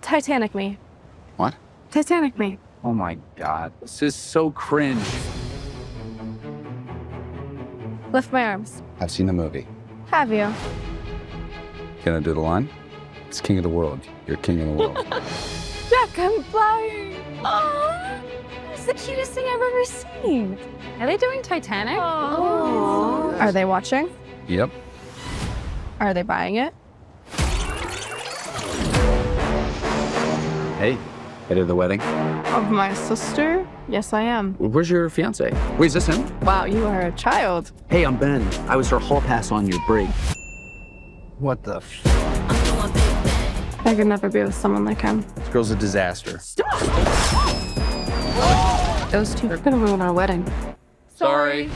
Titanic me. What? Titanic me. Oh my God, this is so cringe. Lift my arms. I've seen the movie. Have you? Gonna do the line? It's king of the world. You're king of the world. Jack, I'm flying. Aww. It's the cutest thing I've ever seen. Are they doing Titanic? Aww. Are they watching? Yep. Are they buying it? Hey, headed to the wedding? Of my sister? Yes, I am. Where's your fiance? Wait, is this him? Wow, you are a child. Hey, I'm Ben. I was her hall pass on your break. What the I could never be with someone like him. This girl's a disaster. Those two are gonna ruin our wedding. Sorry.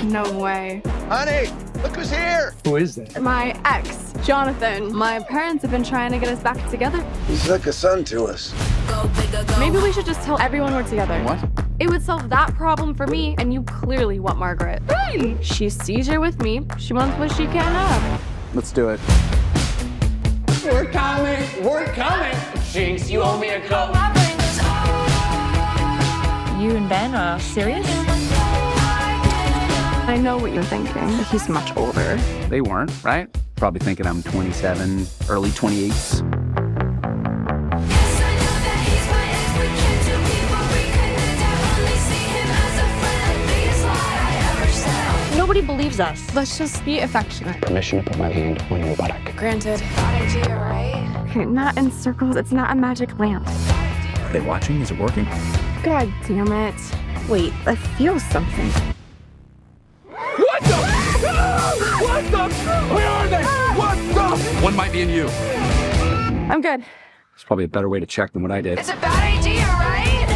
No way. Honey, look who's here. Who is that? My ex, Jonathan. My parents have been trying to get us back together. He's like a son to us. Maybe we should just tell everyone we're together. What? It would solve that problem for me, and you clearly want Margaret. She sees you're with me. She wants what she can't have. Let's do it. We're coming! We're coming! Jinx, you owe me a coat. You and Ben are serious? I know what you're thinking. He's much older. They weren't, right? Probably thinking I'm 27, early 28s. Nobody believes us. Let's just be affectionate. Permission to put my hand on your buttock. Granted. Okay, not in circles. It's not a magic lamp. Are they watching? Is it working? God damn it. Wait, I feel something. What the? What the? Where are they? What the? One might be in you. I'm good. There's probably a better way to check than what I did. It's a bad idea, right?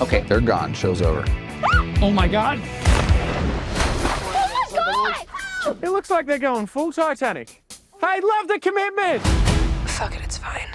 Okay, they're gone. Show's over. Oh my God! It looks like they're going full Titanic. I love the commitment! Fuck it, it's fine.